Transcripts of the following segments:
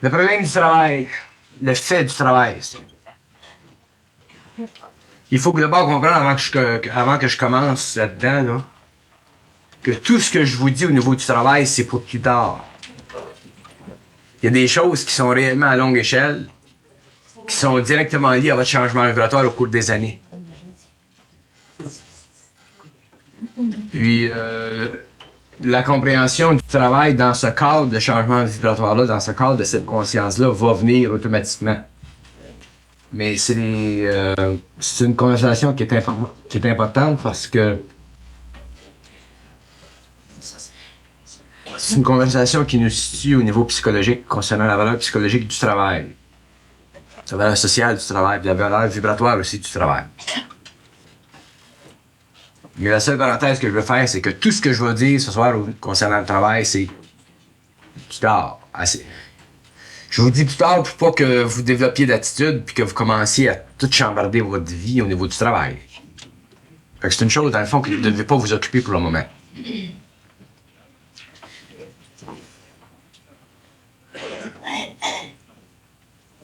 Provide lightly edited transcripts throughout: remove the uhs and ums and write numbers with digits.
Le problème du travail, le fait du travail, il faut que d'abord comprendre avant que je commence là-dedans, là, que tout ce que je vous dis au niveau du travail, c'est pour plus tard. Il y a des choses qui sont réellement à longue échelle, qui sont directement liées à votre changement vibratoire au cours des années. Puis, la compréhension du travail dans ce cadre de changement vibratoire-là, dans ce cadre de cette conscience-là, va venir automatiquement. Mais c'est une conversation qui est importante parce que c'est une conversation qui nous situe au niveau psychologique concernant la valeur psychologique du travail, la valeur sociale du travail, la valeur vibratoire aussi du travail. Mais la seule parenthèse que je veux faire, c'est que tout ce que je vais dire ce soir concernant le travail, c'est plus tard. Assez. Je vous dis plus tard pour pas que vous développiez d'attitude puis que vous commenciez à tout chambarder votre vie au niveau du travail. Fait que c'est une chose, dans le fond, que vous ne devez pas vous occuper pour le moment.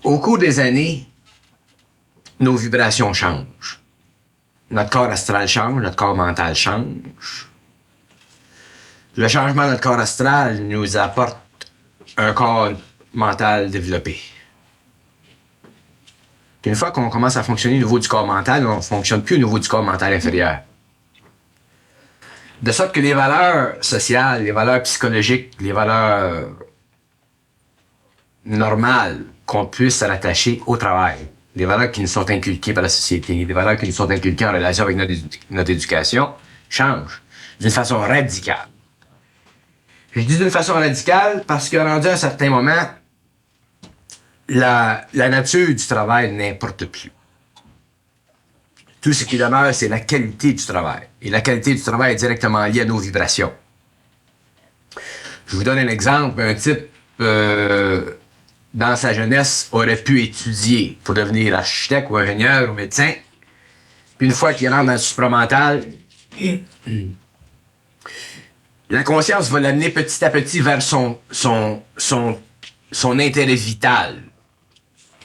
Au cours des années, nos vibrations changent. Notre corps astral change, notre corps mental change. Le changement de notre corps astral nous apporte un corps mental développé. Puis une fois qu'on commence à fonctionner au niveau du corps mental, on ne fonctionne plus au niveau du corps mental inférieur. De sorte que les valeurs sociales, les valeurs psychologiques, les valeurs normales qu'on puisse rattacher au travail, les valeurs qui nous sont inculquées par la société, les valeurs qui nous sont inculquées en relation avec notre éducation, changent d'une façon radicale. Je dis d'une façon radicale parce que rendu à un certain moment, la nature du travail n'importe plus. Tout ce qui demeure, c'est la qualité du travail. Et la qualité du travail est directement liée à nos vibrations. Je vous donne un exemple. Un type, dans sa jeunesse, aurait pu étudier pour devenir architecte ou ingénieur ou médecin. Puis une fois qu'il rentre dans le supramental, la conscience va l'amener petit à petit vers son intérêt vital.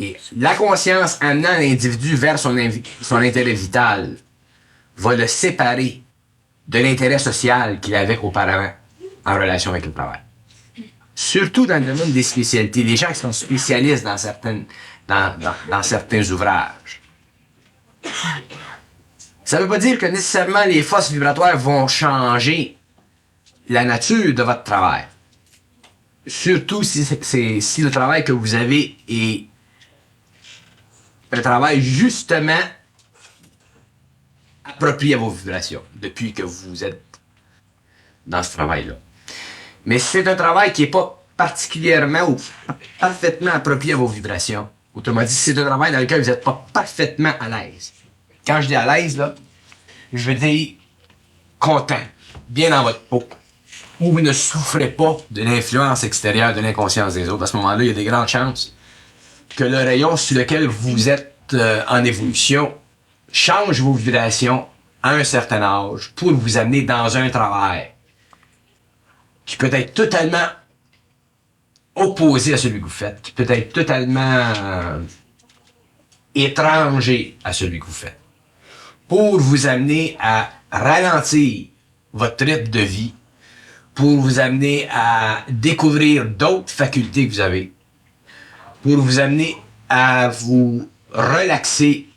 Et la conscience amenant l'individu vers son intérêt vital va le séparer de l'intérêt social qu'il avait auparavant en relation avec le travail. Surtout dans le domaine des spécialités, les gens qui sont spécialistes dans certains ouvrages. Ça ne veut pas dire que nécessairement les forces vibratoires vont changer la nature de votre travail. Surtout si le travail que vous avez est un travail justement approprié à vos vibrations depuis que vous êtes dans ce travail-là. Mais si c'est un travail qui n'est pas particulièrement ou parfaitement approprié à vos vibrations, autrement dit, si c'est un travail dans lequel vous n'êtes pas parfaitement à l'aise. Quand je dis à l'aise, là, je veux dire content, bien dans votre peau, où vous ne souffrez pas de l'influence extérieure de l'inconscience des autres. À ce moment-là, il y a des grandes chances que le rayon sur lequel vous êtes en évolution change vos vibrations à un certain âge pour vous amener dans un travail qui peut être totalement opposé à celui que vous faites, qui peut être totalement étranger à celui que vous faites, pour vous amener à ralentir votre rythme de vie, pour vous amener à découvrir d'autres facultés que vous avez, pour vous amener à vous relaxer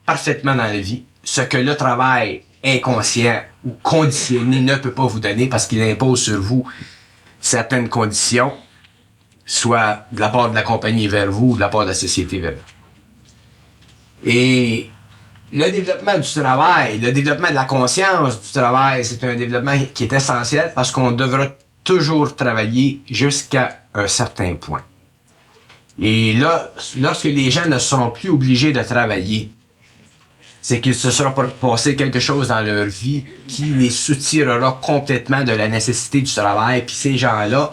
parfaitement dans la vie, ce que le travail inconscient ou conditionné ne peut pas vous donner parce qu'il impose sur vous certaines conditions, soit de la part de la compagnie vers vous ou de la part de la société vers vous. Et le développement du travail, le développement de la conscience du travail, c'est un développement qui est essentiel parce qu'on devra toujours travailler jusqu'à un certain point. Et là, lorsque les gens ne seront plus obligés de travailler, c'est qu'il se sera passé quelque chose dans leur vie qui les soutirera complètement de la nécessité du travail, puis ces gens-là,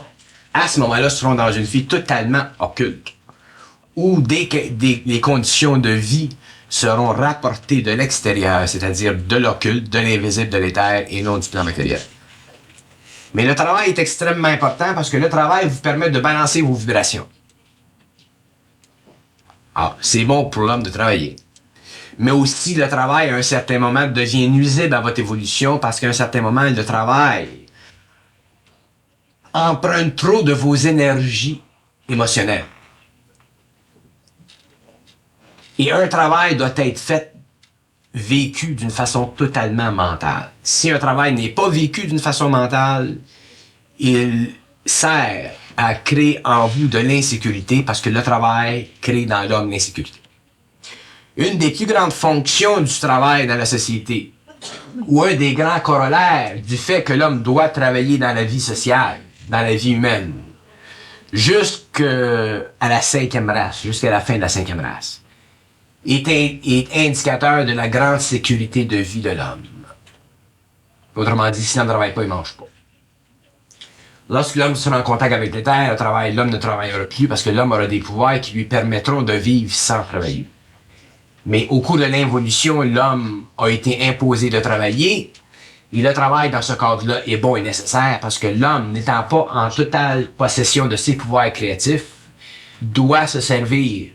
à ce moment-là, seront dans une vie totalement occulte, où les conditions de vie seront rapportées de l'extérieur, c'est-à-dire de l'occulte, de l'invisible, de l'éther, et non du plan matériel. Mais le travail est extrêmement important parce que le travail vous permet de balancer vos vibrations. Ah, c'est bon pour l'homme de travailler. Mais aussi, le travail, à un certain moment, devient nuisible à votre évolution parce qu'à un certain moment, le travail emprunte trop de vos énergies émotionnelles. Et un travail doit être fait, vécu d'une façon totalement mentale. Si un travail n'est pas vécu d'une façon mentale, il sert à créer en vous de l'insécurité parce que le travail crée dans l'homme l'insécurité. Une des plus grandes fonctions du travail dans la société, ou un des grands corollaires du fait que l'homme doit travailler dans la vie sociale, dans la vie humaine, jusqu'à la cinquième race, jusqu'à la fin de la cinquième race, est indicateur de la grande sécurité de vie de l'homme. Autrement dit, si l'homme ne travaille pas, il ne mange pas. Lorsque l'homme sera en contact avec les terres, l'homme ne travaillera plus parce que l'homme aura des pouvoirs qui lui permettront de vivre sans travailler. Mais au cours de l'évolution, l'homme a été imposé de travailler. Et le travail dans ce cadre-là est bon et nécessaire parce que l'homme, n'étant pas en totale possession de ses pouvoirs créatifs, doit se servir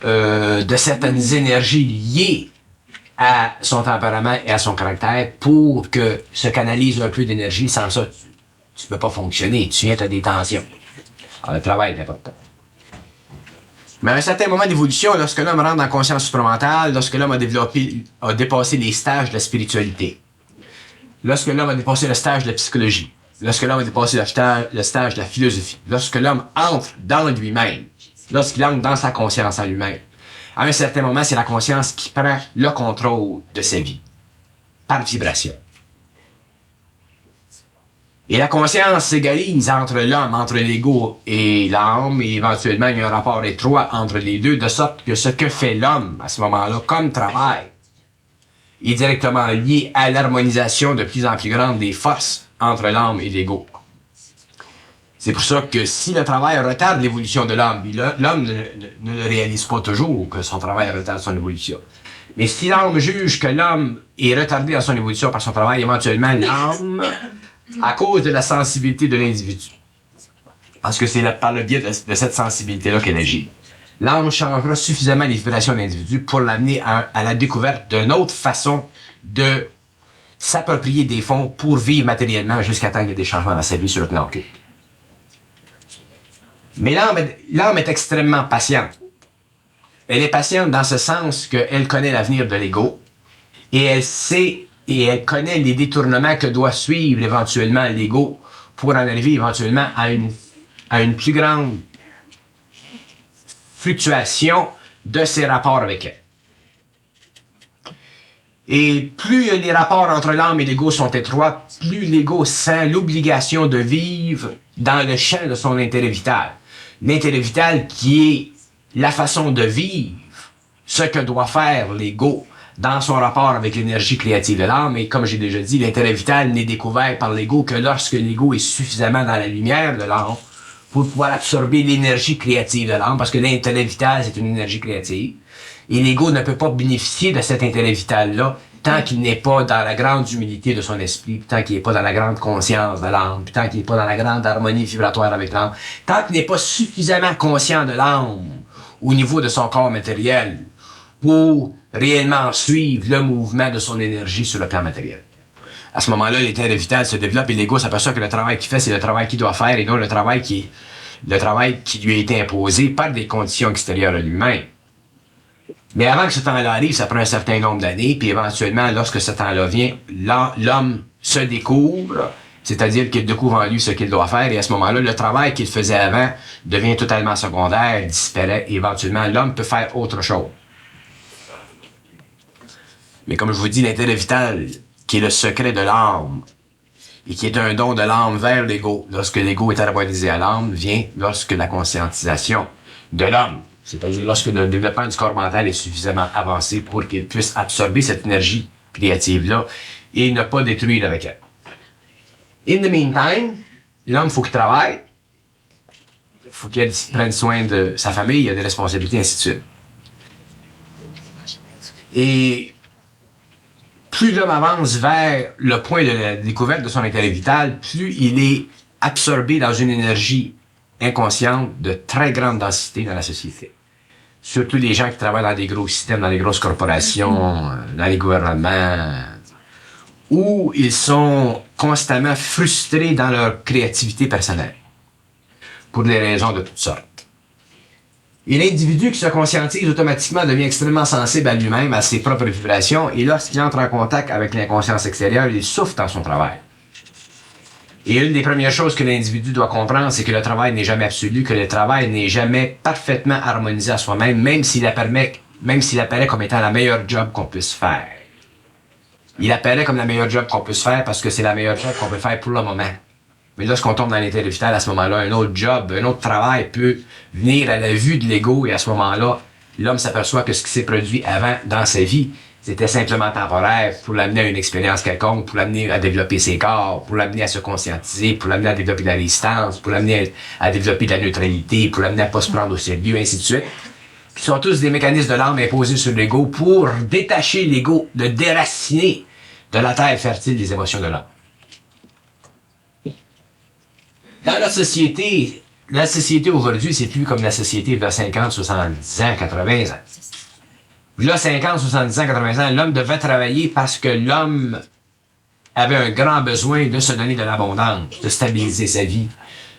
de certaines énergies liées à son tempérament et à son caractère pour que se canalise un peu d'énergie. Sans ça, tu ne peux pas fonctionner. Tu viens, tu as des tensions. Alors, le travail est important. Mais à un certain moment d'évolution, lorsque l'homme rentre dans la conscience supramentale, lorsque l'homme a dépassé les stages de la spiritualité, lorsque l'homme a dépassé le stage de la psychologie, lorsque l'homme a dépassé le stage de la philosophie, lorsque l'homme entre dans lui-même, lorsqu'il entre dans sa conscience en lui-même, à un certain moment, c'est la conscience qui prend le contrôle de sa vie, par vibration. Et la conscience s'égalise entre l'homme, entre l'ego et l'âme, et éventuellement, il y a un rapport étroit entre les deux, de sorte que ce que fait l'homme, à ce moment-là, comme travail, est directement lié à l'harmonisation de plus en plus grande des forces entre l'âme et l'ego. C'est pour ça que si le travail retarde l'évolution de l'homme, l'homme ne le réalise pas toujours que son travail retarde son évolution. Mais si l'homme juge que l'homme est retardé dans son évolution par son travail, éventuellement, l'âme, à cause de la sensibilité de l'individu, parce que c'est par le biais de cette sensibilité-là qu'elle agit, l'âme changera suffisamment les vibrations de l'individu pour l'amener à la découverte d'une autre façon de s'approprier des fonds pour vivre matériellement jusqu'à temps qu'il y ait des changements dans sa vie sur le plan occulte. Mais l'âme est extrêmement patiente. Elle est patiente dans ce sens qu'elle connaît l'avenir de l'ego et elle sait et elle connaît les détournements que doit suivre éventuellement l'ego pour en arriver éventuellement à une plus grande fluctuation de ses rapports avec elle. Et plus les rapports entre l'âme et l'ego sont étroits, plus l'ego sent l'obligation de vivre dans le champ de son intérêt vital. L'intérêt vital qui est la façon de vivre ce que doit faire l'ego dans son rapport avec l'énergie créative de l'âme. Et comme j'ai déjà dit, l'intérêt vital n'est découvert par l'ego que lorsque l'ego est suffisamment dans la lumière de l'âme pour pouvoir absorber l'énergie créative de l'âme, parce que l'intérêt vital, c'est une énergie créative. Et l'ego ne peut pas bénéficier de cet intérêt vital-là tant qu'il n'est pas dans la grande humilité de son esprit, tant qu'il n'est pas dans la grande conscience de l'âme, tant qu'il n'est pas dans la grande harmonie vibratoire avec l'âme, tant qu'il n'est pas suffisamment conscient de l'âme au niveau de son corps matériel pour réellement suivre le mouvement de son énergie sur le plan matériel. À ce moment-là, l'intérêt vital se développe et l'ego s'aperçoit que le travail qu'il fait, c'est le travail qu'il doit faire et non le travail qui lui a été imposé par des conditions extérieures à lui-même. Mais avant que ce temps-là arrive, ça prend un certain nombre d'années, puis éventuellement, lorsque ce temps-là vient, l'homme se découvre, c'est-à-dire qu'il découvre en lui ce qu'il doit faire, et à ce moment-là, le travail qu'il faisait avant devient totalement secondaire, disparaît, et éventuellement, l'homme peut faire autre chose. Mais comme je vous dis, l'intérêt vital, qui est le secret de l'âme, et qui est un don de l'âme vers l'ego, lorsque l'ego est harmonisé à l'âme, vient lorsque la conscientisation de l'homme, c'est-à-dire lorsque le développement du corps mental est suffisamment avancé pour qu'il puisse absorber cette énergie créative-là et ne pas détruire avec elle. In the meantime, l'homme, faut qu'il travaille, faut qu'il prenne soin de sa famille, il a des responsabilités, ainsi de suite. Et plus l'homme avance vers le point de la découverte de son intérêt vital, plus il est absorbé dans une énergie inconsciente de très grande densité dans la société. Surtout les gens qui travaillent dans des gros systèmes, dans les grosses corporations, dans les gouvernements, où ils sont constamment frustrés dans leur créativité personnelle, pour des raisons de toutes sortes. Et l'individu qui se conscientise automatiquement devient extrêmement sensible à lui-même, à ses propres vibrations, et lorsqu'il entre en contact avec l'inconscience extérieure, il souffre dans son travail. Et une des premières choses que l'individu doit comprendre, c'est que le travail n'est jamais absolu, que le travail n'est jamais parfaitement harmonisé à soi-même, même s'il apparaît comme étant la meilleure job qu'on puisse faire. Il apparaît comme la meilleure job qu'on puisse faire parce que c'est la meilleure job qu'on peut faire pour le moment. Mais lorsqu'on tombe dans l'intérêt vital, à ce moment-là, un autre job, un autre travail peut venir à la vue de l'ego, et à ce moment-là, l'homme s'aperçoit que ce qui s'est produit avant dans sa vie, c'était simplement temporaire pour l'amener à une expérience quelconque, pour l'amener à développer ses corps, pour l'amener à se conscientiser, pour l'amener à développer de la résistance, pour l'amener à développer de la neutralité, pour l'amener à pas se prendre au sérieux, ainsi de suite. Qui sont tous des mécanismes de l'âme imposés sur l'ego pour détacher l'ego, le déraciner de la terre fertile des émotions de l'homme. Dans la société aujourd'hui, c'est plus comme la société de 50, 70 ans, 80 ans. Là, 50, 70 ans, 80 ans, l'homme devait travailler parce que l'homme avait un grand besoin de se donner de l'abondance, de stabiliser sa vie.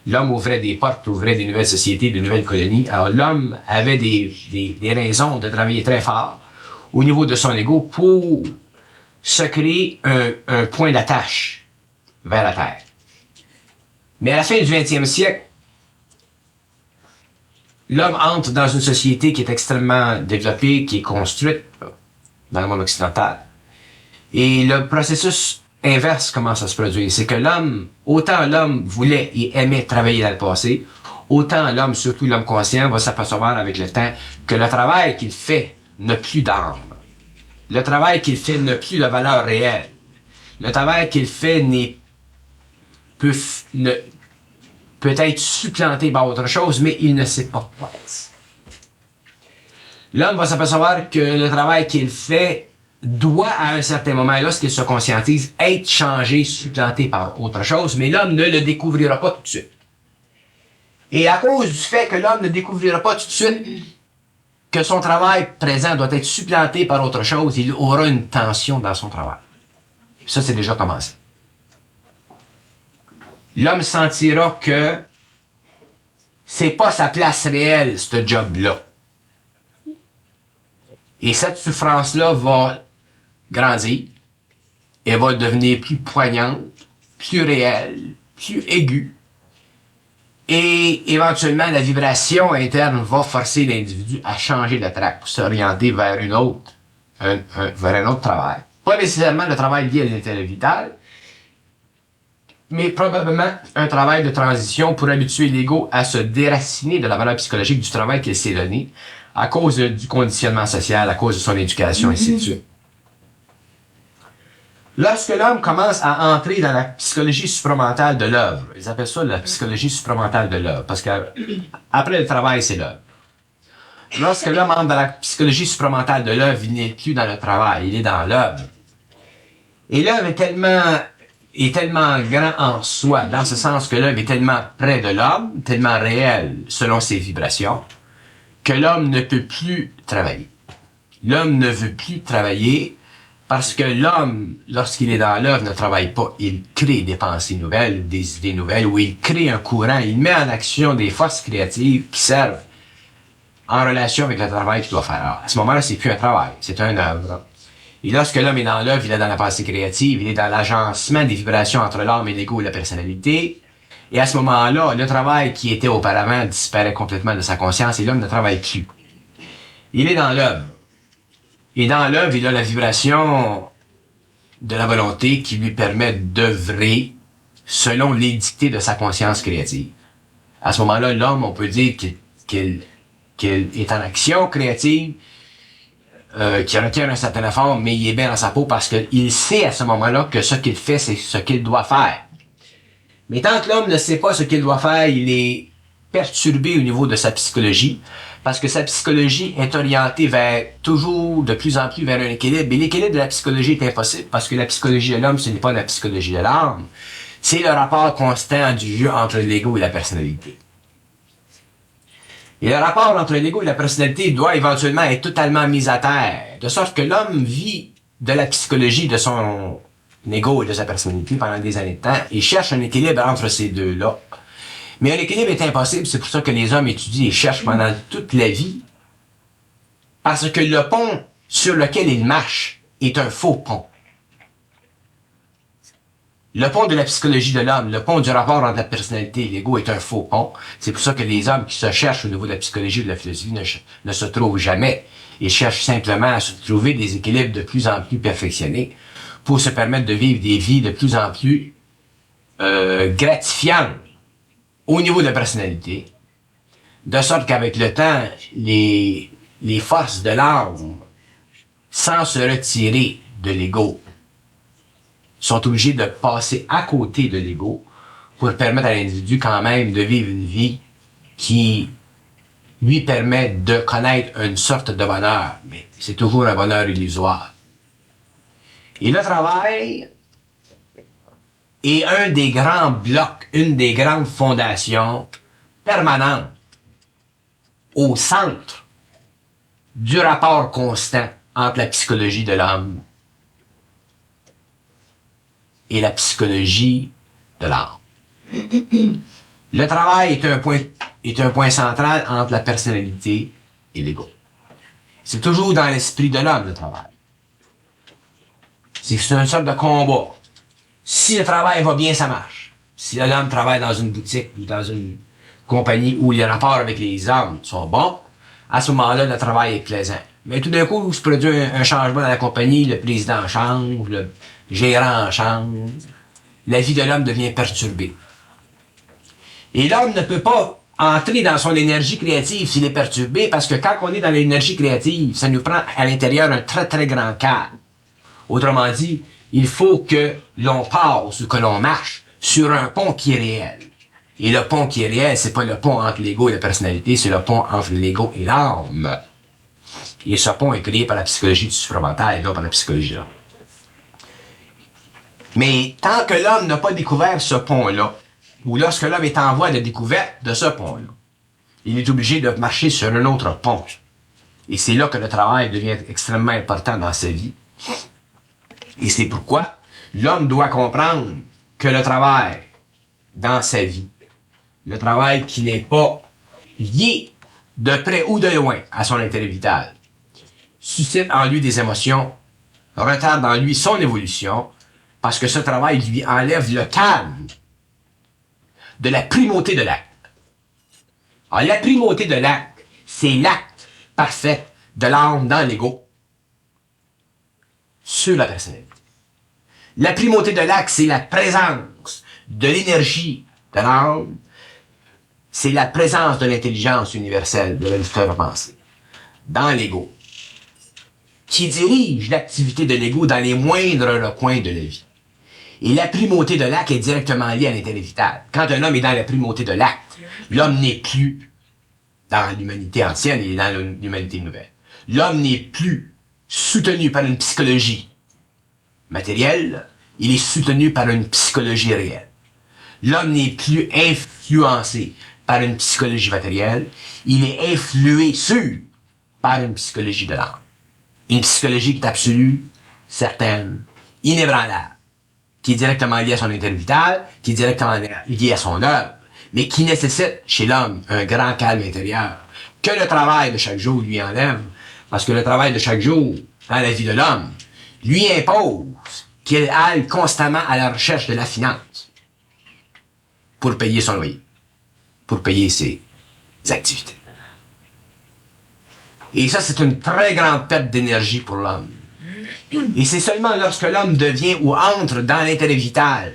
L'homme ouvrait des portes, ouvrait des nouvelles sociétés, de nouvelles colonies. Alors, l'homme avait des raisons de travailler très fort au niveau de son ego pour se créer un point d'attache vers la Terre. Mais à la fin du 20e siècle, l'homme entre dans une société qui est extrêmement développée, qui est construite dans le monde occidental. Et le processus inverse commence à se produire. C'est que autant l'homme voulait et aimait travailler dans le passé, autant l'homme, surtout l'homme conscient, va s'apercevoir avec le temps que le travail qu'il fait n'a plus d'âme. Le travail qu'il fait n'a plus de valeur réelle. Le travail qu'il fait peut être supplanté par autre chose, mais il ne sait pas quoi. L'homme va s'apercevoir que le travail qu'il fait doit, à un certain moment, lorsqu'il se conscientise, être changé, supplanté par autre chose, mais l'homme ne le découvrira pas tout de suite. Et à cause du fait que l'homme ne découvrira pas tout de suite que son travail présent doit être supplanté par autre chose, il aura une tension dans son travail. Ça, c'est déjà commencé. L'homme sentira que c'est pas sa place réelle, ce job-là. Et cette souffrance-là va grandir et va devenir plus poignante, plus réelle, plus aiguë. Et éventuellement, la vibration interne va forcer l'individu à changer de track pour s'orienter vers vers un autre travail. Pas nécessairement le travail lié à l'intérêt vital, mais probablement un travail de transition pour habituer l'ego à se déraciner de la valeur psychologique du travail qu'il s'est donné à cause du conditionnement social, à cause de son éducation, ainsi de suite. Lorsque l'homme commence à entrer dans la psychologie supramentale de l'œuvre, ils appellent ça la psychologie supramentale de l'œuvre, parce que après le travail, c'est l'œuvre. Lorsque l'homme entre dans la psychologie supramentale de l'œuvre, il n'est plus dans le travail, il est dans l'œuvre. Et l'œuvre est tellement grand en soi, dans ce sens que l'œuvre est tellement près de l'homme, tellement réel selon ses vibrations, que l'homme ne peut plus travailler. L'homme ne veut plus travailler parce que l'homme, lorsqu'il est dans l'œuvre, ne travaille pas. Il crée des pensées nouvelles, des idées nouvelles, ou il crée un courant, il met en action des forces créatives qui servent en relation avec le travail qu'il doit faire. Alors, à ce moment-là, c'est plus un travail, c'est une œuvre. Et lorsque l'homme est dans l'œuvre, il est dans la pensée créative, il est dans l'agencement des vibrations entre l'âme et l'ego et la personnalité. Et à ce moment-là, le travail qui était auparavant disparaît complètement de sa conscience et l'homme ne travaille plus. Il est dans l'œuvre. Et dans l'œuvre, il a la vibration de la volonté qui lui permet d'œuvrer selon les dictées de sa conscience créative. À ce moment-là, l'homme, on peut dire qu'il est en action créative, qui requiert un certain effort, mais il est bien dans sa peau parce qu'il sait à ce moment-là que ce qu'il fait, c'est ce qu'il doit faire. Mais tant que l'homme ne sait pas ce qu'il doit faire, il est perturbé au niveau de sa psychologie, parce que sa psychologie est orientée toujours de plus en plus vers un équilibre. Et l'équilibre de la psychologie est impossible, parce que la psychologie de l'homme, ce n'est pas la psychologie de l'âme. C'est le rapport constant du jeu entre l'ego et la personnalité. Et le rapport entre l'ego et la personnalité doit éventuellement être totalement mis à terre, de sorte que l'homme vit de la psychologie de son ego et de sa personnalité pendant des années de temps et cherche un équilibre entre ces deux-là. Mais un équilibre est impossible, c'est pour ça que les hommes étudient et cherchent pendant toute la vie, parce que le pont sur lequel ils marchent est un faux pont. Le pont de la psychologie de l'homme, le pont du rapport entre la personnalité et l'ego est un faux pont. C'est pour ça que les hommes qui se cherchent au niveau de la psychologie ou de la philosophie ne se trouvent jamais. Ils cherchent simplement à se trouver des équilibres de plus en plus perfectionnés pour se permettre de vivre des vies de plus en plus gratifiantes au niveau de la personnalité. De sorte qu'avec le temps, les forces de l'âme, sans se retirer de l'ego, sont obligés de passer à côté de l'ego pour permettre à l'individu quand même de vivre une vie qui lui permet de connaître une sorte de bonheur, mais c'est toujours un bonheur illusoire. Et le travail est un des grands blocs, une des grandes fondations permanentes au centre du rapport constant entre la psychologie de l'homme et la psychologie de l'âme. Le travail est un point central entre la personnalité et l'ego. C'est toujours dans l'esprit de l'homme, le travail. C'est une sorte de combat. Si le travail va bien, ça marche. Si l'homme travaille dans une boutique ou dans une compagnie où les rapports avec les hommes sont bons, à ce moment-là, le travail est plaisant. Mais tout d'un coup, où se produit un changement dans la compagnie, le président change, le gérant change, la vie de l'homme devient perturbée. Et l'homme ne peut pas entrer dans son énergie créative s'il est perturbé, parce que quand on est dans l'énergie créative, ça nous prend à l'intérieur un très très grand cadre. Autrement dit, il faut que l'on passe ou que l'on marche sur un pont qui est réel. Et le pont qui est réel, c'est pas le pont entre l'ego et la personnalité, c'est le pont entre l'ego et l'âme. Et ce pont est créé par la psychologie du supramental et non par la psychologie de l'homme. Mais tant que l'homme n'a pas découvert ce pont-là, ou lorsque l'homme est en voie de découverte de ce pont-là, il est obligé de marcher sur un autre pont. Et c'est là que le travail devient extrêmement important dans sa vie. Et c'est pourquoi l'homme doit comprendre que le travail dans sa vie, le travail qui n'est pas lié de près ou de loin à son intérêt vital, suscite en lui des émotions, retarde en lui son évolution, parce que ce travail lui enlève le calme de la primauté de l'acte. Alors, la primauté de l'acte, c'est l'acte parfait de l'âme dans l'ego sur la personnalité. La primauté de l'acte, c'est la présence de l'énergie de l'âme, c'est la présence de l'intelligence universelle, de la pensée, dans l'ego, qui dirige l'activité de l'ego dans les moindres recoins de la vie. Et la primauté de l'acte est directement liée à l'intérêt vital. Quand un homme est dans la primauté de l'acte, l'homme n'est plus dans l'humanité ancienne, il est dans l'humanité nouvelle. L'homme n'est plus soutenu par une psychologie matérielle, il est soutenu par une psychologie réelle. L'homme n'est plus influencé par une psychologie matérielle, il est influé sur par une psychologie de l'âme. Une psychologie qui est absolue, certaine, inébranlable, qui est directement liée à son intérêt vital, qui est directement liée à son œuvre, mais qui nécessite chez l'homme un grand calme intérieur, que le travail de chaque jour lui enlève, parce que le travail de chaque jour, dans la vie de l'homme, lui impose qu'il aille constamment à la recherche de la finance pour payer son loyer, pour payer ses activités. Et ça, c'est une très grande perte d'énergie pour l'homme. Et c'est seulement lorsque l'homme devient ou entre dans l'intérêt vital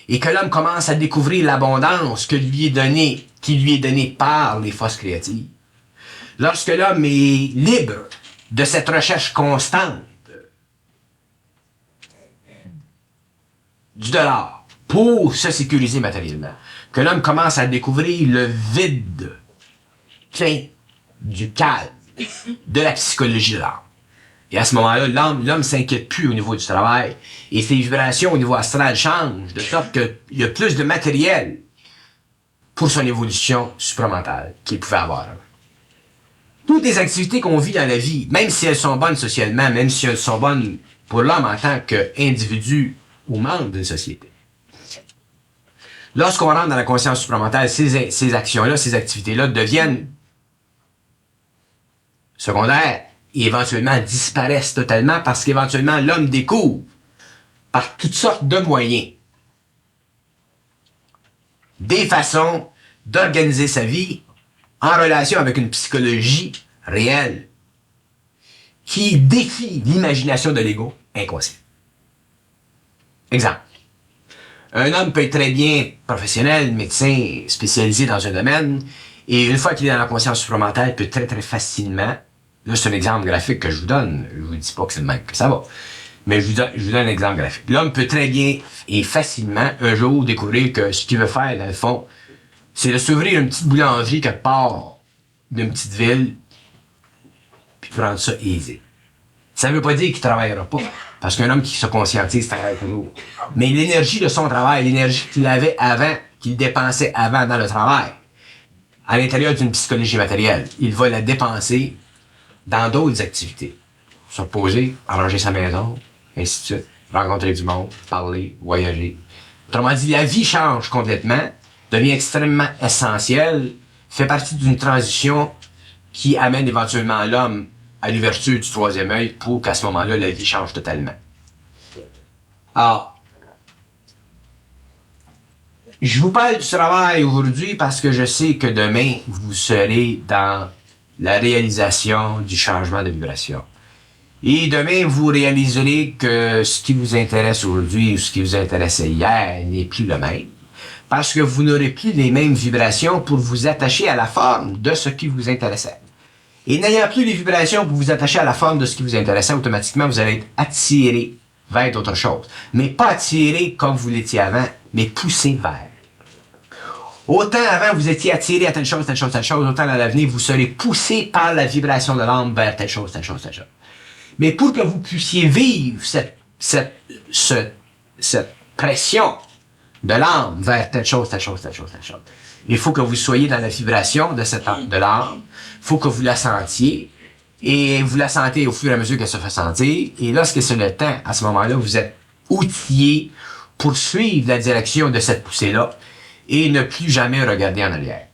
et que l'homme commence à découvrir l'abondance qui lui est donnée par les forces créatives, lorsque l'homme est libre de cette recherche constante du dollar pour se sécuriser matériellement, que l'homme commence à découvrir le vide plein du calme de la psychologie de l'âme. Et à ce moment-là, l'homme s'inquiète plus au niveau du travail et ses vibrations au niveau astral changent de sorte qu'il y a plus de matériel pour son évolution supramentale qu'il pouvait avoir. Toutes les activités qu'on vit dans la vie, même si elles sont bonnes socialement, même si elles sont bonnes pour l'homme en tant qu'individu ou membre d'une société. Lorsqu'on rentre dans la conscience supramentale, ces actions-là, ces activités-là deviennent secondaires et éventuellement disparaissent totalement parce qu'éventuellement l'homme découvre par toutes sortes de moyens des façons d'organiser sa vie en relation avec une psychologie réelle qui défie l'imagination de l'ego inconscient. Exemple. Un homme peut être très bien professionnel, médecin, spécialisé dans un domaine, et une fois qu'il est dans la conscience supramentale, peut très très facilement, là c'est un exemple graphique que je vous donne, je vous dis pas que c'est le même que ça va, mais je vous donne un exemple graphique. L'homme peut très bien et facilement un jour découvrir que ce qu'il veut faire dans le fond, c'est de s'ouvrir une petite boulangerie quelque part d'une petite ville, puis prendre ça easy. Ça veut pas dire qu'il travaillera pas, parce qu'un homme qui se conscientise travaille toujours. Mais l'énergie de son travail, l'énergie qu'il avait avant, qu'il dépensait avant dans le travail, à l'intérieur d'une psychologie matérielle, il va la dépenser dans d'autres activités. Se reposer, arranger sa maison, ainsi de suite, rencontrer du monde, parler, voyager. Autrement dit, la vie change complètement, devient extrêmement essentielle, fait partie d'une transition qui amène éventuellement l'homme à l'ouverture du troisième œil pour qu'à ce moment-là, la vie change totalement. Alors, je vous parle du travail aujourd'hui parce que je sais que demain, vous serez dans la réalisation du changement de vibration. Et demain, vous réaliserez que ce qui vous intéresse aujourd'hui ou ce qui vous intéressait hier n'est plus le même. Parce que vous n'aurez plus les mêmes vibrations pour vous attacher à la forme de ce qui vous intéressait. Et n'ayant plus les vibrations pour vous attacher à la forme de ce qui vous intéressait, automatiquement, vous allez être attiré vers d'autres choses. Mais pas attiré comme vous l'étiez avant, mais poussé vers. Autant avant, vous étiez attiré à telle chose, telle chose, telle chose, autant dans l'avenir, vous serez poussé par la vibration de l'âme vers telle chose, telle chose, telle chose. Mais pour que vous puissiez vivre cette pression de l'âme vers telle chose, telle chose, telle chose, telle chose, il faut que vous soyez dans la vibration de l'âme, il faut que vous la sentiez, et vous la sentez au fur et à mesure qu'elle se fait sentir, et lorsque c'est le temps, à ce moment-là, vous êtes outillé pour suivre la direction de cette poussée-là, et ne plus jamais regarder en arrière.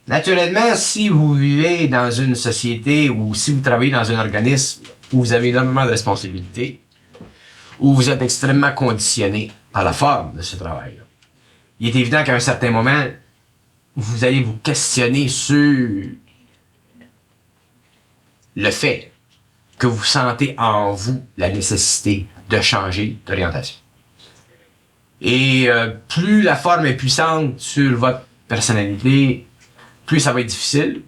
Naturellement, si vous vivez dans une société ou si vous travaillez dans un organisme où vous avez énormément de responsabilités, où vous êtes extrêmement conditionné par la forme de ce travail-là, il est évident qu'à un certain moment, vous allez vous questionner sur le fait que vous sentez en vous la nécessité de changer d'orientation. Et plus la forme est puissante sur votre personnalité, plus ça va être difficile.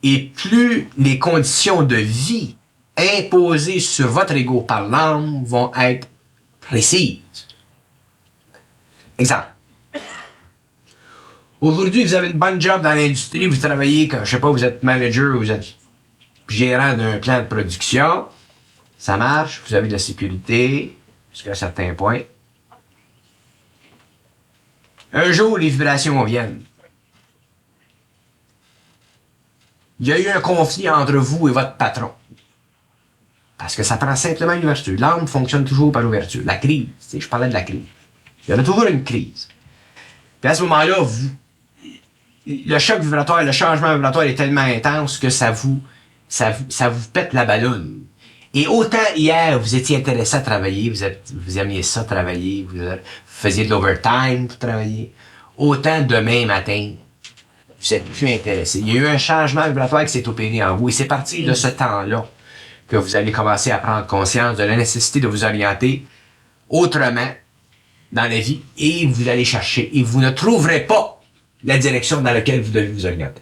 Et plus les conditions de vie imposées sur votre ego par l'âme vont être précises. Exemple. Aujourd'hui, vous avez une bonne job dans l'industrie, vous travaillez, comme, je sais pas, vous êtes manager, vous êtes gérant d'un plan de production. Ça marche, vous avez de la sécurité, jusqu'à un certain point. Un jour, les vibrations viennent. Il y a eu un conflit entre vous et votre patron. Parce que ça prend simplement une ouverture. L'âme fonctionne toujours par ouverture. La crise, je parlais de la crise. Il y en a toujours une crise. Puis à ce moment-là, le choc vibratoire, le changement vibratoire est tellement intense que ça vous pète la balloune. Et autant hier, vous étiez intéressé à travailler, vous aimiez ça travailler, vous faisiez de l'overtime pour travailler, autant demain matin, vous êtes plus intéressé. Il y a eu un changement vibratoire qui s'est opéré en vous, et c'est parti de ce temps-là que vous allez commencer à prendre conscience de la nécessité de vous orienter autrement dans la vie, et vous allez chercher, et vous ne trouverez pas la direction dans laquelle vous devez vous orienter.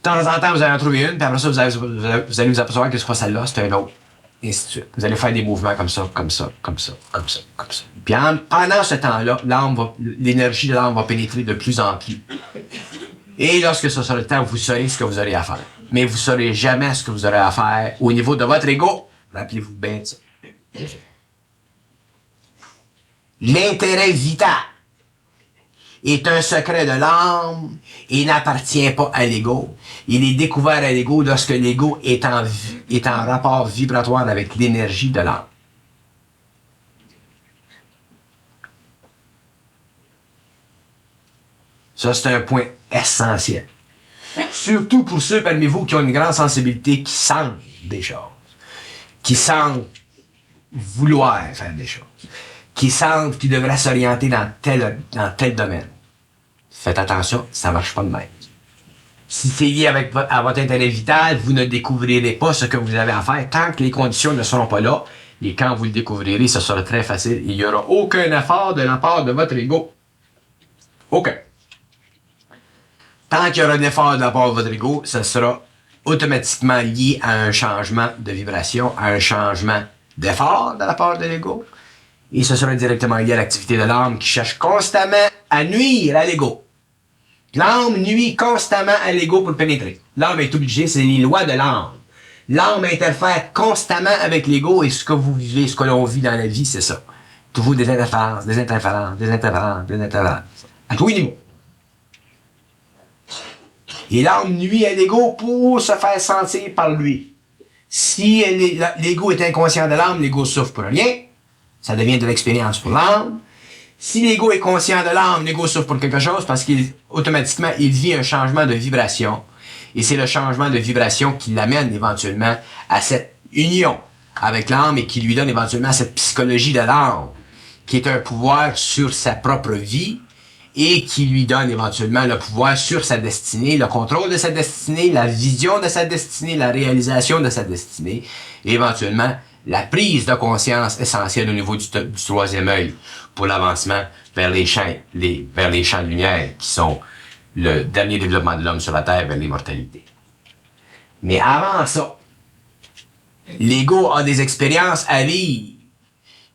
De temps en temps, vous allez en trouver une, puis après ça, vous allez vous apercevoir que c'est pas celle-là, c'est un autre. Et ainsi de suite. Vous allez faire des mouvements comme ça, comme ça, comme ça, comme ça, comme ça. Puis pendant ce temps-là, l'énergie de l'âme va pénétrer de plus en plus. Et lorsque ce sera le temps, vous saurez ce que vous aurez à faire. Mais vous saurez jamais ce que vous aurez à faire au niveau de votre ego. Rappelez-vous bien de ça. L'intérêt vital, est un secret de l'âme et n'appartient pas à l'ego. Il est découvert à l'ego lorsque l'ego est en rapport vibratoire avec l'énergie de l'âme. Ça, c'est un point essentiel. Surtout pour ceux parmi vous qui ont une grande sensibilité, qui sentent des choses, qui sentent vouloir faire des choses, qui sentent qu'ils devraient s'orienter dans tel domaine. Faites attention, ça ne marche pas de même. Si c'est lié à votre intérêt vital, vous ne découvrirez pas ce que vous avez à faire tant que les conditions ne seront pas là. Et quand vous le découvrirez, ce sera très facile. Il n'y aura aucun effort de la part de votre ego. Aucun. Tant qu'il y aura un effort de la part de votre ego, ça sera automatiquement lié à un changement de vibration, à un changement d'effort de la part de l'ego. Et ce sera directement lié à l'activité de l'âme qui cherche constamment à nuire à l'ego. L'âme nuit constamment à l'ego pour le pénétrer. L'âme est obligée, c'est les lois de l'âme. L'âme interfère constamment avec l'ego et ce que vous vivez, ce que l'on vit dans la vie, c'est ça. Toujours des interférences, des interférences, des interférences, des interférences. À tous les niveaux. Et l'âme nuit à l'ego pour se faire sentir par lui. Si l'ego est inconscient de l'âme, l'ego souffre pour rien. Ça devient de l'expérience pour l'âme. Si l'ego est conscient de l'âme, l'ego souffre pour quelque chose parce qu'automatiquement, il vit un changement de vibration. Et c'est le changement de vibration qui l'amène éventuellement à cette union avec l'âme et qui lui donne éventuellement cette psychologie de l'âme, qui est un pouvoir sur sa propre vie et qui lui donne éventuellement le pouvoir sur sa destinée, le contrôle de sa destinée, la vision de sa destinée, la réalisation de sa destinée, et éventuellement la prise de conscience essentielle au niveau du troisième œil pour l'avancement vers les champs de lumière qui sont le dernier développement de l'homme sur la Terre vers l'immortalité. Mais avant ça, l'ego a des expériences à vivre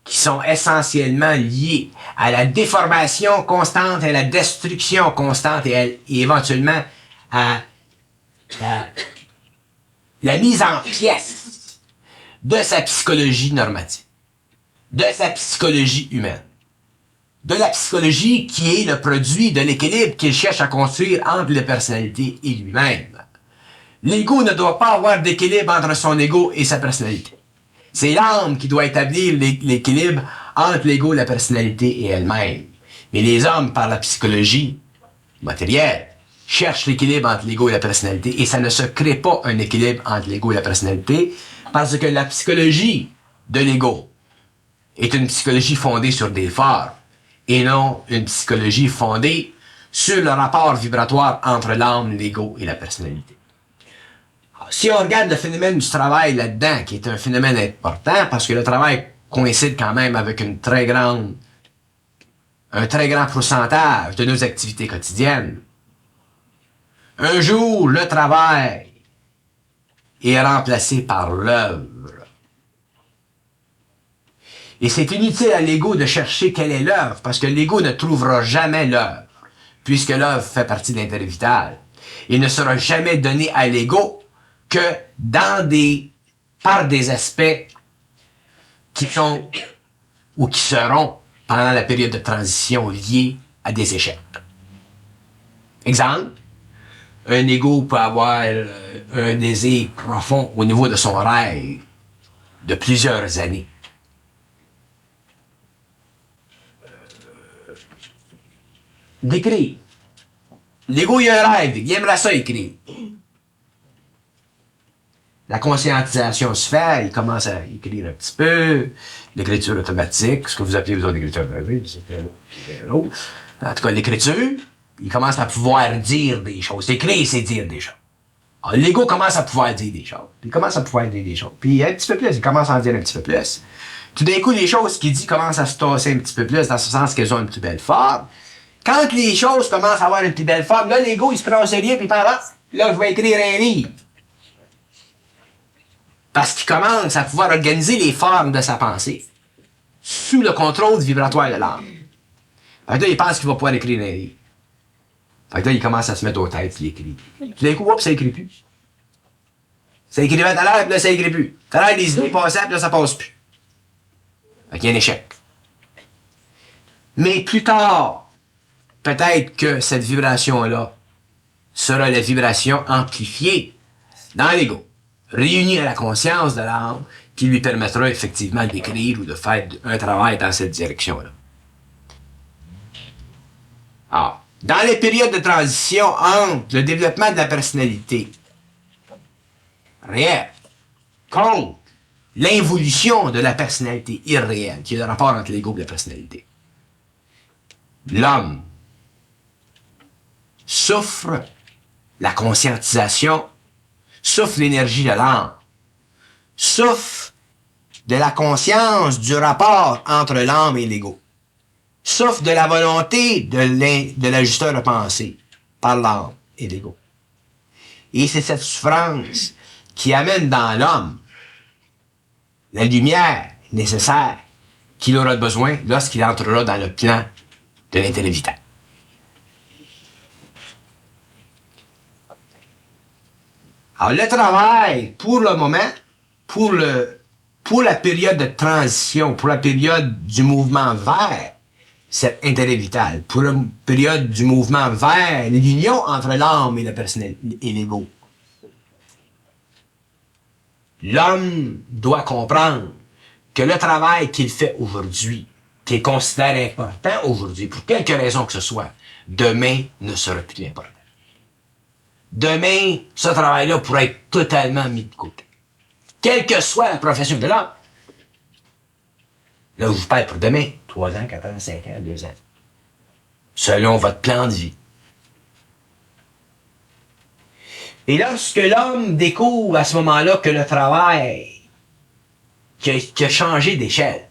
qui sont essentiellement liées à la déformation constante, à la destruction constante et éventuellement à la mise en pièces de sa psychologie normative, de sa psychologie humaine, de la psychologie qui est le produit de l'équilibre qu'il cherche à construire entre la personnalité et lui-même. L'ego ne doit pas avoir d'équilibre entre son ego et sa personnalité. C'est l'âme qui doit établir l'équilibre entre l'ego, la personnalité et elle-même. Mais les hommes, par la psychologie matérielle, cherchent l'équilibre entre l'ego et la personnalité et ça ne se crée pas un équilibre entre l'ego et la personnalité parce que la psychologie de l'ego est une psychologie fondée sur des formes et non une psychologie fondée sur le rapport vibratoire entre l'âme, l'ego et la personnalité. Si on regarde le phénomène du travail là-dedans, qui est un phénomène important, parce que le travail coïncide quand même avec un très grand pourcentage de nos activités quotidiennes. Un jour, le travail est remplacé par l'œuvre. Et c'est inutile à l'ego de chercher quelle est l'œuvre, parce que l'ego ne trouvera jamais l'œuvre, puisque l'œuvre fait partie de l'intérêt vital. Il ne sera jamais donné à l'ego que par des aspects qui sont ou qui seront pendant la période de transition liés à des échecs. Exemple, un ego peut avoir un désir profond au niveau de son rêve de plusieurs années. D'écrire. L'ego, il a un rêve, il aimerait ça écrire. La conscientisation se fait, il commence à écrire un petit peu, l'écriture automatique, ce que vous appelez vous autres l'écriture automatique, c'est l'autre. En tout cas, l'écriture, il commence à pouvoir dire des choses. Écrire, c'est dire des choses. Alors, l'ego commence à pouvoir dire des choses. Puis il commence à pouvoir dire des choses. Puis un petit peu plus, il commence à en dire un petit peu plus. Tout d'un coup, les choses qu'il dit commencent à se tasser un petit peu plus, dans ce sens qu'elles ont une plus belle forme. Quand les choses commencent à avoir une plus belle forme, là, l'ego, il se prend au sérieux, puis il pense, là, je vais écrire un livre. Parce qu'il commence à pouvoir organiser les formes de sa pensée sous le contrôle vibratoire de l'âme. Fait que là, il pense qu'il va pouvoir écrire un livre. Fait que là, il commence à se mettre aux têtes, puis il écrit. Puis d'un coup, hop, ça écrit plus. Ça écrivait tout à l'heure, puis là, ça écrit plus. Tout à l'heure, les idées passaient, puis là, ça passe plus. Fait qu'il y a un échec. Mais plus tard, peut-être que cette vibration-là sera la vibration amplifiée dans l'ego, réunie à la conscience de l'âme, qui lui permettra effectivement d'écrire ou de faire un travail dans cette direction-là. Alors, dans les périodes de transition entre le développement de la personnalité réelle contre l'involution de la personnalité irréelle, qui est le rapport entre l'ego et la personnalité, l'homme souffre la conscientisation, souffre l'énergie de l'âme, souffre de la conscience du rapport entre l'âme et l'ego, souffre de la volonté de l'ajusteur de pensée par l'âme et l'ego. Et c'est cette souffrance qui amène dans l'homme la lumière nécessaire qu'il aura besoin lorsqu'il entrera dans le plan de l'intellect vital. Alors, le travail, pour le moment, pour la période de transition, pour la période du mouvement vers cet intellect vital, pour la période du mouvement vers l'union entre l'âme et le personnel et l'ego, l'homme doit comprendre que le travail qu'il fait aujourd'hui, qui est considéré important aujourd'hui, pour quelque raison que ce soit, demain ne sera plus important. Demain, ce travail-là pourrait être totalement mis de côté. Quelle que soit la profession de l'homme. Là, je vous parle pour demain, 3 ans, 4 ans, 5 ans, 2 ans. Selon votre plan de vie. Et lorsque l'homme découvre à ce moment-là que le travail qui a changé d'échelle,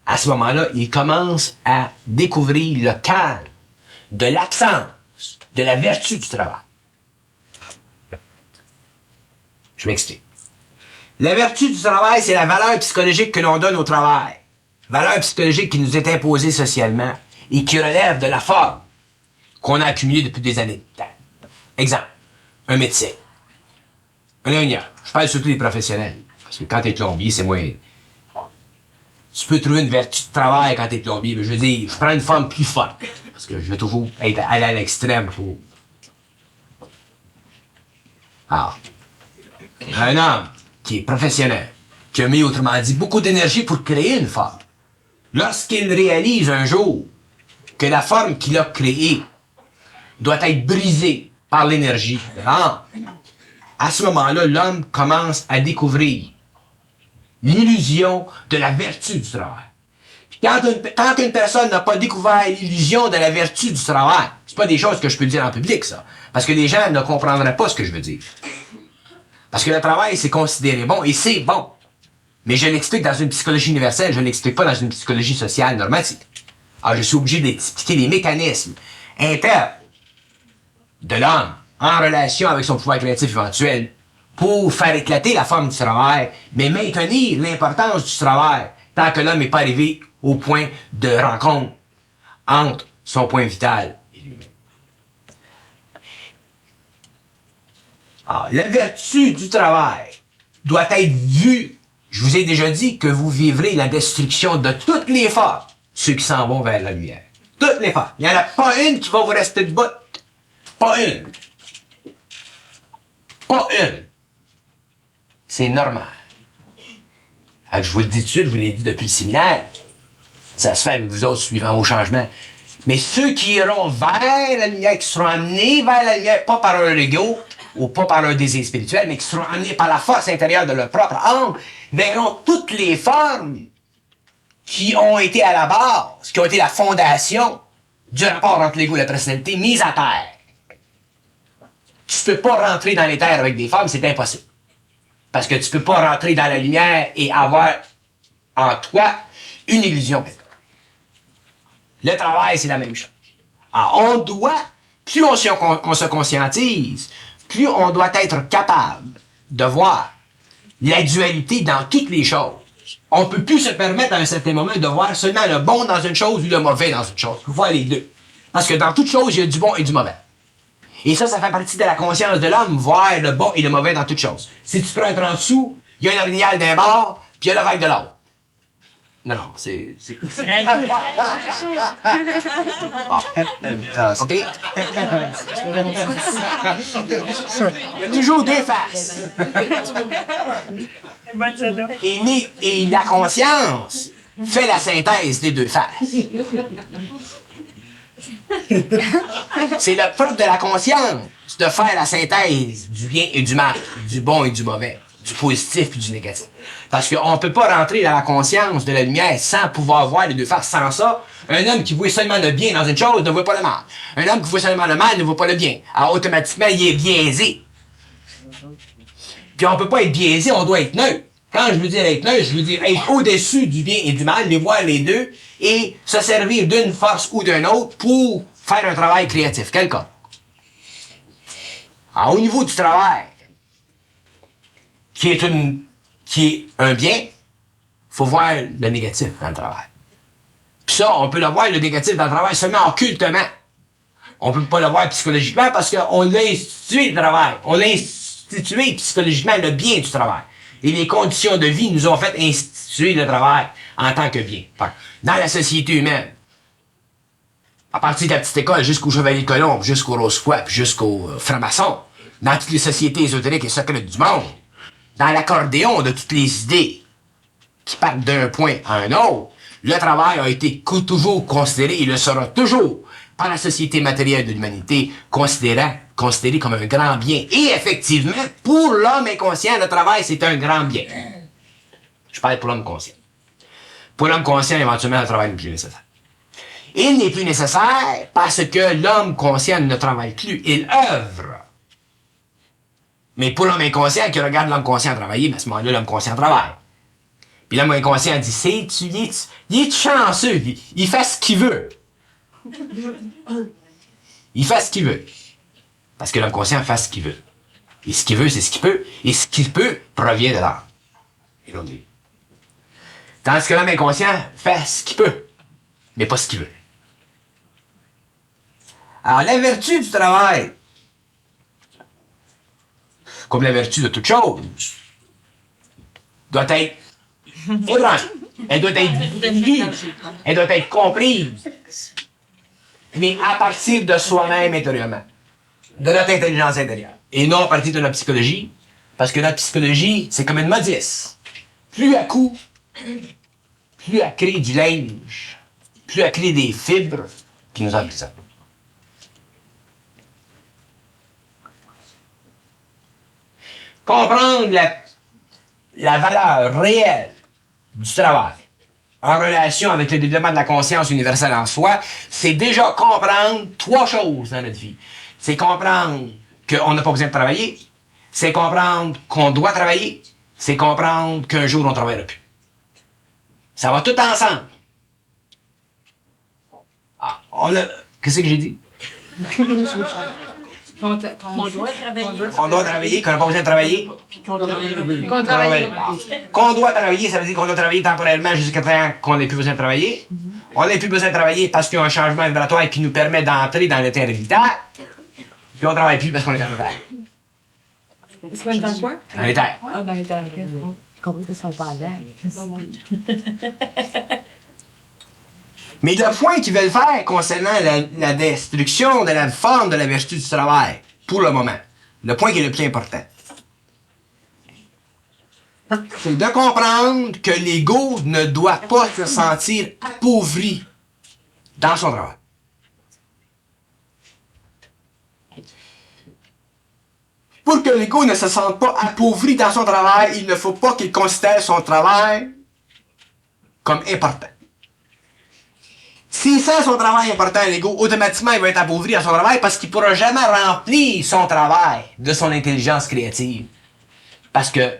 à ce moment-là, il commence à découvrir le calme de l'absence de la vertu du travail. Je m'explique. La vertu du travail, c'est la valeur psychologique que l'on donne au travail. Valeur psychologique qui nous est imposée socialement et qui relève de la forme qu'on a accumulée depuis des années de temps. Exemple, un médecin, un ingénieur. Je parle surtout des professionnels. Parce que quand t'es plombier, c'est moins... Tu peux trouver une vertu de travail quand t'es plombier. Mais je veux dire, je prends une forme plus forte. Parce que je veux toujours aller à l'extrême pour... Alors, un homme qui est professionnel, qui a mis, autrement dit, beaucoup d'énergie pour créer une forme, lorsqu'il réalise un jour que la forme qu'il a créée doit être brisée par l'énergie de l'âme, à ce moment-là, l'homme commence à découvrir l'illusion de la vertu du travail. Puis quand une personne n'a pas découvert l'illusion de la vertu du travail, c'est pas des choses que je peux dire en public, ça. Parce que les gens ne comprendraient pas ce que je veux dire. Parce que le travail, c'est considéré bon, et c'est bon. Mais je l'explique dans une psychologie universelle, je ne l'explique pas dans une psychologie sociale normative. Alors, je suis obligé d'expliquer les mécanismes internes de l'homme en relation avec son pouvoir créatif éventuel pour faire éclater la forme du travail, mais maintenir l'importance du travail tant que l'homme n'est pas arrivé au point de rencontre entre son point vital et lui-même. Alors, la vertu du travail doit être vue. Je vous ai déjà dit que vous vivrez la destruction de toutes les formes, ceux qui s'en vont vers la lumière. Toutes les formes. Il n'y en a pas une qui va vous rester debout. Pas une. Pas une. C'est normal. Alors, je vous le dis tout de suite, je vous l'ai dit depuis le séminaire. Ça se fait avec vous autres suivant vos changements. Mais ceux qui iront vers la lumière, qui seront amenés vers la lumière, pas par leur ego, ou pas par leur désir spirituel, mais qui seront amenés par la force intérieure de leur propre âme, verront toutes les formes qui ont été à la base, qui ont été la fondation du rapport entre l'ego et la personnalité mises à terre. Tu peux pas rentrer dans les terres avec des formes, c'est impossible. Parce que tu peux pas rentrer dans la lumière et avoir en toi une illusion. Le travail, c'est la même chose. Alors, on doit, plus on se conscientise, plus on doit être capable de voir la dualité dans toutes les choses. On peut plus se permettre à un certain moment de voir seulement le bon dans une chose ou le mauvais dans une chose. Il faut voir les deux. Parce que dans toute chose, il y a du bon et du mauvais. Et ça fait partie de la conscience de l'homme, voir le bon et le mauvais dans toute chose. Si tu prends un en dessous, il y a un orignal d'un bord, puis il y a l'oreille de l'autre. Non, non, c'est... OK? Il y a toujours deux faces. Et la conscience fait la synthèse des deux faces. C'est le propre de la conscience de faire la synthèse du bien et du mal, du bon et du mauvais, du positif et du négatif. Parce qu'on ne peut pas rentrer dans la conscience de la lumière sans pouvoir voir les deux faces. Sans ça, un homme qui voit seulement le bien dans une chose ne voit pas le mal. Un homme qui voit seulement le mal ne voit pas le bien. Alors automatiquement, il est biaisé. Puis on ne peut pas être biaisé, on doit être neutre. Quand je veux dire être neutre, je veux dire être au-dessus du bien et du mal, les voir les deux, et se servir d'une force ou d'une autre pour faire un travail créatif, quelconque. Alors, au niveau du travail, qui est un bien, faut voir le négatif dans le travail. Puis ça, on peut le voir, le négatif dans le travail, seulement occultement. On peut pas le voir psychologiquement parce qu'on l'a institué, le travail. On l'a institué psychologiquement, le bien du travail. Et les conditions de vie nous ont fait instituer le travail en tant que bien. Dans la société humaine, à partir de la petite école jusqu'au Chevalier de Colombe, jusqu'au Rosefoy, puis jusqu'au franc-maçon, dans toutes les sociétés ésotériques et secrètes du monde, dans l'accordéon de toutes les idées qui partent d'un point à un autre, le travail a été toujours considéré et le sera toujours par la société matérielle de l'humanité considéré comme un grand bien. Et effectivement, pour l'homme inconscient, le travail, c'est un grand bien. Je parle pour l'homme conscient. Pour l'homme conscient, éventuellement, le travail n'est plus nécessaire. Il n'est plus nécessaire parce que l'homme conscient ne travaille plus, il œuvre. Mais pour l'homme inconscient qui regarde l'homme conscient travailler, à ce moment-là, l'homme conscient travaille. Puis l'homme inconscient dit, il est chanceux, il fait ce qu'il veut. Il fait ce qu'il veut. Parce que l'homme conscient fait ce qu'il veut. Et ce qu'il veut, c'est ce qu'il peut. Et ce qu'il peut provient de l'âme. Et l'on dit. Tandis que l'homme inconscient fait ce qu'il peut, mais pas ce qu'il veut. Alors, la vertu du travail, comme la vertu de toute chose, doit être ébranlée. Elle doit être vue. Elle doit être comprise. Mais à partir de soi-même intérieurement. De notre intelligence intérieure. Et non à partir de notre psychologie. Parce que notre psychologie, c'est comme une modice. Plus à coup, plus elle crée du linge, plus elle crée des fibres qui nous emprisonnent. Comprendre la valeur réelle du travail en relation avec le développement de la conscience universelle en soi, c'est déjà comprendre trois choses dans notre vie. C'est comprendre qu'on n'a pas besoin de travailler, c'est comprendre qu'on doit travailler, c'est comprendre qu'un jour on ne travaillera plus. Ça va tout ensemble. Ah, qu'est-ce que j'ai dit? On doit travailler. On doit travailler, qu'on n'a pas besoin de travailler. Qu'on travaille. Qu'on doit travailler, ça veut dire qu'on doit travailler temporairement jusqu'à temps qu'on n'ait plus besoin de travailler. On n'a plus besoin de travailler parce qu'il y a un changement vibratoire qui nous permet d'entrer dans l'état vital. Puis on ne travaille plus parce qu'on est dans le terre. C'est quoi dans quoi? Dans les terres. Ah, dans les terres. Je comprends que ça pas là. Mais le point qu'ils veulent faire concernant la destruction de la forme de la vertu du travail, pour le moment, le point qui est le plus important, c'est de comprendre que l'ego ne doit pas se sentir appauvri dans son travail. Pour que l'ego ne se sente pas appauvri dans son travail, il ne faut pas qu'il considère son travail comme important. S'il sent son travail important, l'ego, automatiquement, il va être appauvri dans son travail parce qu'il ne pourra jamais remplir son travail de son intelligence créative. Parce que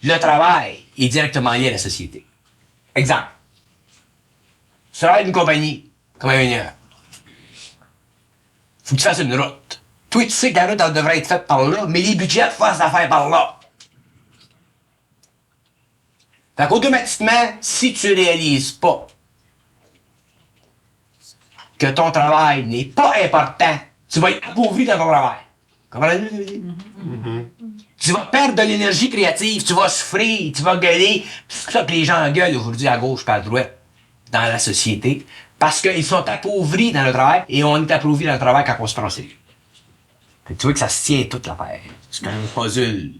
le travail est directement lié à la société. Exemple. Tu travailles d'une compagnie, comme ingénieur. Faut que tu fasses une route. Toi, tu sais que la route, elle devrait être faite par là, mais les budgets fassent l'affaire par là. Fait qu'automatiquement, si tu réalises pas que ton travail n'est pas important, tu vas être appauvri dans ton travail. Comprenez-vous ce que je veux dire? Tu vas perdre de l'énergie créative, tu vas souffrir, tu vas gueuler. C'est pour ça que les gens gueulent aujourd'hui à gauche pas à droite dans la société. Parce qu'ils sont appauvris dans le travail et on est appauvris dans le travail quand on se prend au sérieux. Fait que tu vois que ça se tient toute l'affaire. C'est comme un puzzle.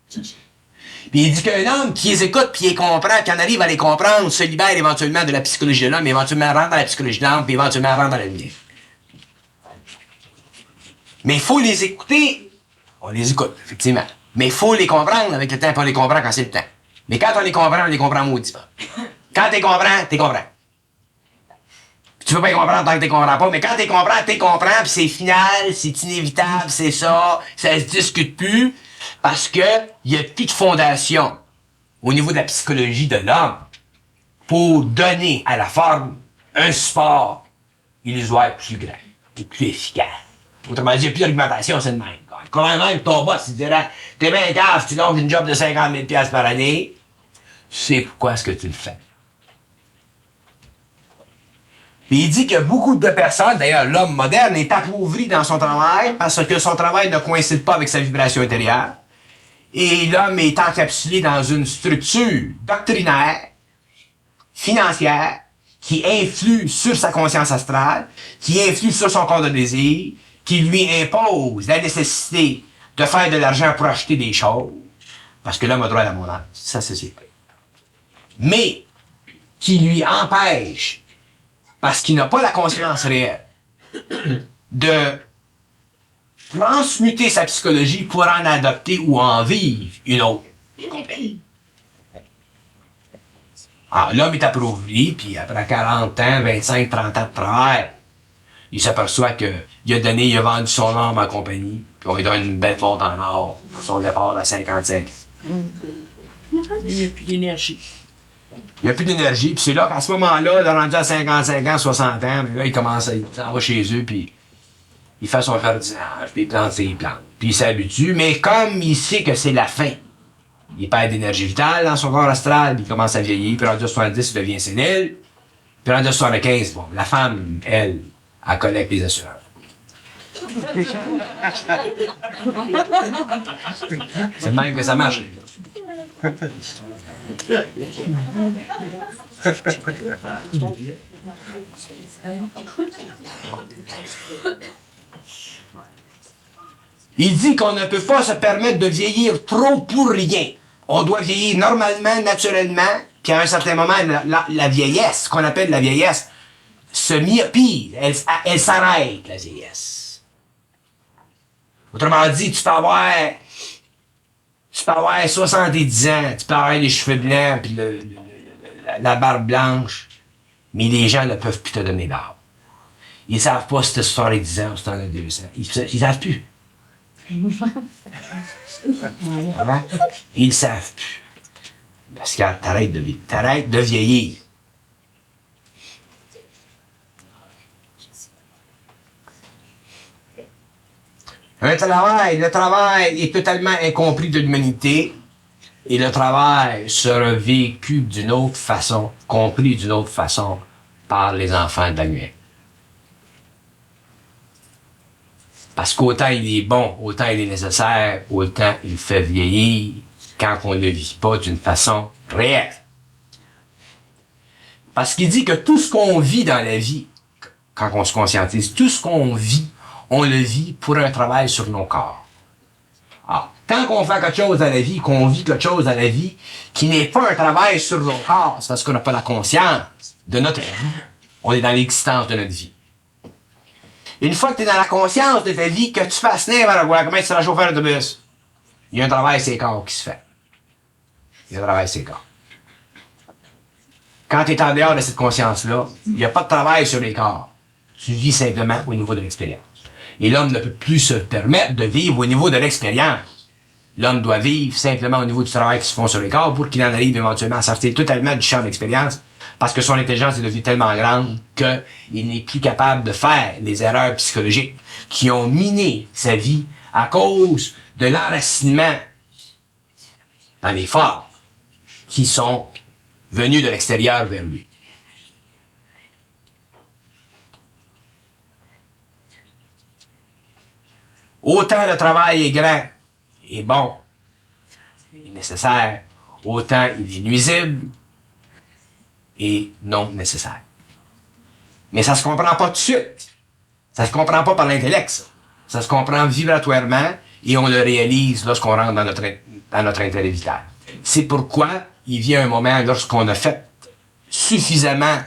Puis il dit qu'un homme qui les écoute, puis les comprend, qui en arrive à les comprendre, se libère éventuellement de la psychologie de l'homme, éventuellement rentre dans la psychologie de l'homme, puis éventuellement rentre dans la lumière. Mais il faut les écouter. On les écoute, effectivement. Mais il faut les comprendre avec le temps, puis on les comprend quand c'est le temps. Mais quand on les comprend maudit pas. Quand t'es comprends, t'es comprends. Tu peux pas les comprendre tant que t'es comprends pas, mais quand t'es comprends, puis c'est final, c'est inévitable, c'est ça se discute plus, parce que y a plus de fondation au niveau de la psychologie de l'homme pour donner à la forme un support illusoire plus grand et plus efficace. Autrement dit, il n'y a plus d'argumentation, c'est le même. Quand même ton boss, il dirait, t'es bien cave, tu donnes une job de 50 000 $ par année, tu sais pourquoi est-ce que tu le fais. Puis il dit que beaucoup de personnes, d'ailleurs l'homme moderne, est appauvri dans son travail parce que son travail ne coïncide pas avec sa vibration intérieure. Et l'homme est encapsulé dans une structure doctrinaire, financière, qui influe sur sa conscience astrale, qui influe sur son corps de désir, qui lui impose la nécessité de faire de l'argent pour acheter des choses, parce que l'homme a droit à l'abondance, ça c'est sûr. Mais qui lui empêche, parce qu'il n'a pas la conscience réelle, de transmuter sa psychologie pour en adopter ou en vivre une autre. Alors, l'homme est appauvri, puis après 40 ans, 25, 30 ans de travail, il s'aperçoit qu'il a donné, il a vendu son âme à compagnie, puis on lui donne une belle vente en or pour son départ à 55. Il n'y a plus d'énergie. Il n'y a plus d'énergie, puis c'est là qu'à ce moment-là, il est rendu à 55 ans, 60 ans, mais là, il commence il s'en va chez eux, puis il fait son jardinage, puis il plante ses plantes, puis il s'habitue, mais comme il sait que c'est la fin, il perd d'énergie vitale dans son corps astral, puis il commence à vieillir, puis rendu à 70, il devient sénile, puis rendu à 75, bon, la femme, elle collecte les assurances. C'est le même que ça marche. Il dit qu'on ne peut pas se permettre de vieillir trop pour rien. On doit vieillir normalement, naturellement, puis à un certain moment, la vieillesse, ce qu'on appelle la vieillesse, se myopie, elle s'arrête, la vieillesse. Autrement dit, tu peux avoir 70 ans, tu peux avoir les cheveux blancs, puis la barbe blanche, mais les gens ne peuvent plus te donner d'âge. Ils savent pas si t'as 70 ans ou si t'en as 200. Ils savent plus. Ils savent plus. Parce que t'arrêtes de vieillir. Le travail est totalement incompris de l'humanité et le travail sera vécu d'une autre façon, compris d'une autre façon par les enfants de la nuit. Parce qu'autant il est bon, autant il est nécessaire, autant il fait vieillir quand on ne le vit pas d'une façon réelle. Parce qu'il dit que tout ce qu'on vit dans la vie, quand on se conscientise, tout ce qu'on vit, on le vit pour un travail sur nos corps. Alors, tant qu'on fait quelque chose dans la vie, qu'on vit quelque chose dans la vie, qui n'est pas un travail sur nos corps, c'est parce qu'on n'a pas la conscience de notre vie. On est dans l'existence de notre vie. Une fois que tu es dans la conscience de ta vie, que tu fasses n'importe quoi, comment tu seras chauffeur de bus, il y a un travail sur les corps qui se fait. Il y a un travail sur les corps. Quand tu es en dehors de cette conscience-là, il n'y a pas de travail sur les corps. Tu vis simplement au niveau de l'expérience. Et l'homme ne peut plus se permettre de vivre au niveau de l'expérience. L'homme doit vivre simplement au niveau du travail qui se fait sur les corps pour qu'il en arrive éventuellement à sortir totalement du champ d'expérience parce que son intelligence est devenue tellement grande qu'il n'est plus capable de faire les erreurs psychologiques qui ont miné sa vie à cause de l'enracinement dans les formes qui sont venues de l'extérieur vers lui. Autant le travail est grand et bon, est nécessaire, autant il est nuisible et non nécessaire. Mais ça se comprend pas tout de suite. Ça se comprend pas par l'intellect, ça. Ça se comprend vibratoirement et on le réalise lorsqu'on rentre dans notre intérêt vital. C'est pourquoi il vient un moment lorsqu'on a fait suffisamment,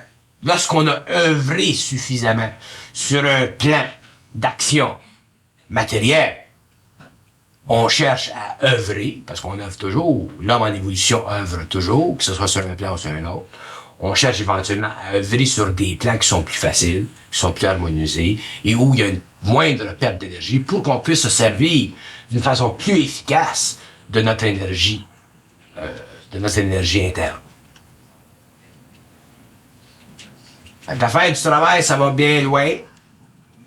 lorsqu'on a œuvré suffisamment sur un plan d'action matérielle, on cherche à œuvrer, parce qu'on œuvre toujours, l'homme en évolution œuvre toujours, que ce soit sur un plan ou sur un autre. On cherche éventuellement à œuvrer sur des plans qui sont plus faciles, qui sont plus harmonisés, et où il y a une moindre perte d'énergie pour qu'on puisse se servir d'une façon plus efficace de notre énergie interne. L'affaire du travail, ça va bien loin.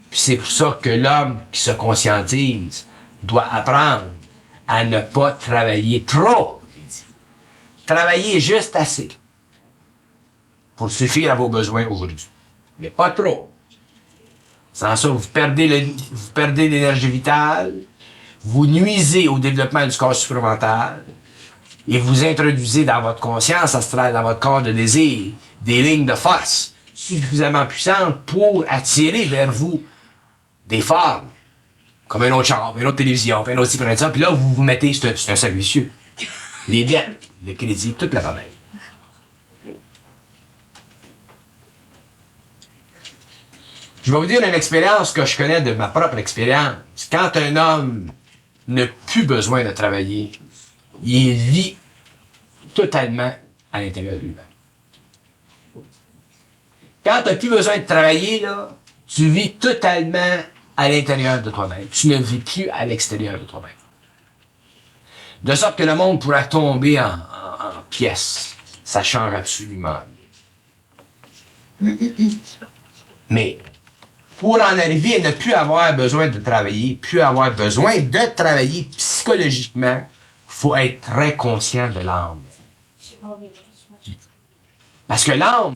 Puis c'est pour ça que l'homme qui se conscientise doit apprendre à ne pas travailler trop. Travailler juste assez pour suffire à vos besoins aujourd'hui. Mais pas trop. Sans ça, vous perdez l'énergie vitale, vous nuisez au développement du corps supramental et vous introduisez dans votre conscience astrale, dans votre corps de désir, des lignes de force suffisamment puissantes pour attirer vers vous des formes, comme un autre char, une autre télévision, un autre ci, un autre ça, puis là, vous vous mettez, c'est un cercle vicieux. Les dettes, le crédit, toute la problème. Je vais vous dire une expérience que je connais de ma propre expérience. Quand un homme n'a plus besoin de travailler, il vit totalement à l'intérieur de lui-même. Quand tu n'as plus besoin de travailler, là, tu vis totalement à l'intérieur de toi-même. Tu ne vis plus à l'extérieur de toi-même. De sorte que le monde pourra tomber en pièces. Ça change absolument. Mais pour en arriver à ne plus avoir besoin de travailler, plus avoir besoin de travailler psychologiquement, il faut être très conscient de l'âme. Parce que l'âme